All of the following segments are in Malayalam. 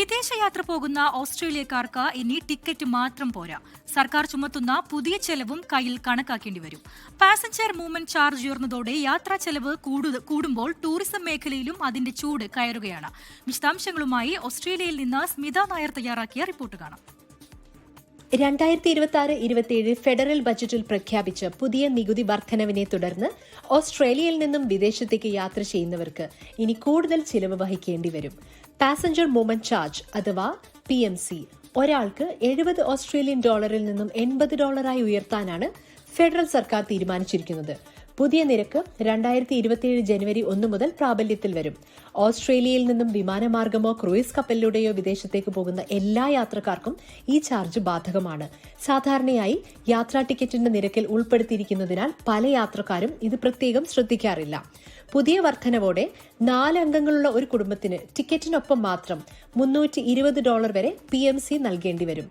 വിദേശയാത്ര പോകുന്ന ഓസ്ട്രേലിയക്കാർക്ക് ഇനി ടിക്കറ്റ് മാത്രം പോരാ. സർക്കാർ ചുമത്തുന്ന പുതിയ ചെലവും കയ്യിൽ കണക്കാക്കേണ്ടി വരും. പാസഞ്ചർ മൂവ്മെന്റ് ചാർജ് ഉയർന്നതോടെ യാത്രാ ചെലവ് കൂടുമ്പോൾ ടൂറിസം മേഖലയിലും അതിന്റെ ചൂട് കയറുകയാണ്. വിശദാംശങ്ങളുമായി ഓസ്ട്രേലിയയിൽ നിന്ന് സ്മിത നായർ തയ്യാറാക്കിയ റിപ്പോർട്ട് കാണാം. 2026-27 ഫെഡറൽ ബജറ്റിൽ പ്രഖ്യാപിച്ച പുതിയ നികുതി വർധനവിനെ തുടർന്ന് ഓസ്ട്രേലിയയിൽ നിന്നും വിദേശത്തേക്ക് യാത്ര ചെയ്യുന്നവർക്ക് ഇനി കൂടുതൽ ചിലവ് വഹിക്കേണ്ടി വരും. പാസഞ്ചർ മൂവ്മെന്റ് ചാർജ് അഥവാ PMC ഒരാൾക്ക് $70 നിന്നും $80 ഉയർത്താനാണ് ഫെഡറൽ സർക്കാർ തീരുമാനിച്ചിരിക്കുന്നത്. പുതിയ നിരക്ക് 2027 ജനുവരി 1 മുതൽ പ്രാബല്യത്തിൽ വരും. ഓസ്ട്രേലിയയിൽ നിന്നും വിമാനമാർഗമോ ക്രൂയിസ് കപ്പലിലൂടെയോ വിദേശത്തേക്ക് പോകുന്ന എല്ലാ യാത്രക്കാർക്കും ഈ ചാർജ് ബാധകമാണ്. സാധാരണയായി യാത്രാ ടിക്കറ്റിന്റെ നിരക്കിൽ ഉൾപ്പെടുത്തിയിരിക്കുന്നതിനാൽ പല യാത്രക്കാരും ഇത് പ്രത്യേകം ശ്രദ്ധിക്കാറില്ല. പുതിയ വർധനവോടെ 4 അംഗങ്ങളുള്ള ഒരു കുടുംബത്തിന് ടിക്കറ്റിനൊപ്പം മാത്രം $320 വരെ PMC നൽകേണ്ടി വരും.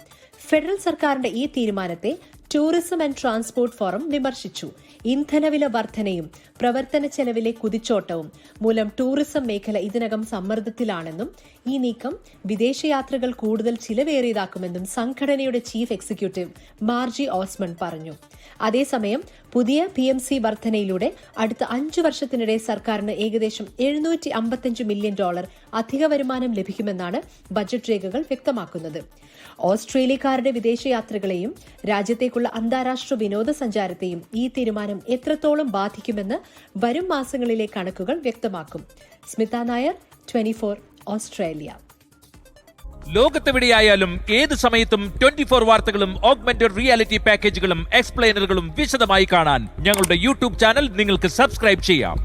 ഫെഡറൽ സർക്കാരിന്റെ ഈ തീരുമാനത്തെ ടൂറിസം ആൻഡ് ട്രാൻസ്പോർട്ട് ഫോറം വിമർശിച്ചു. ഇന്ധനവില വർധനയും പ്രവർത്തന ചെലവിലെ കുതിച്ചോട്ടവും മൂലം ടൂറിസം മേഖല ഇതിനകം സമ്മർദ്ദത്തിലാണെന്നും ഈ നീക്കം വിദേശയാത്രകൾ കൂടുതൽ ചിലവേറിയതാക്കുമെന്നും സംഘടനയുടെ ചീഫ് എക്സിക്യൂട്ടീവ് മാർജി ഓസ്മൺ പറഞ്ഞു. അതേസമയം പുതിയ PMC വർധനയിലൂടെ അടുത്ത 5 വർഷത്തിനിടെ സർക്കാരിന് ഏകദേശം $755 മില്യൺ അധിക വരുമാനം ലഭിക്കുമെന്നാണ് ബജറ്റ് രേഖകൾ വ്യക്തമാക്കുന്നത്. ഓസ്ട്രേലിയക്കാരുടെ വിദേശയാത്രകളെയും രാജ്യത്തേക്കുള്ള അന്താരാഷ്ട്ര വിനോദസഞ്ചാരത്തെയും ഈ തീരുമാനം എത്രത്തോളം ബാധിക്കുമെന്ന് വരും മാസങ്ങളിലെ കണക്കുകൾ വ്യക്തമാക്കും. സ്മിത നായർ, 24 ഓസ്ട്രേലിയ. ലോകത്തെവിടെയായാലും ഏത് സമയത്തും 24 വാർത്തകളും ഓഗ്മെന്റഡ് റിയാലിറ്റി പാക്കേജുകളും എക്സ്പ്ലെയിനറുകളും വിശദമായി കാണാൻ ഞങ്ങളുടെ യൂട്യൂബ് ചാനൽ നിങ്ങൾക്ക് സബ്സ്ക്രൈബ് ചെയ്യാം.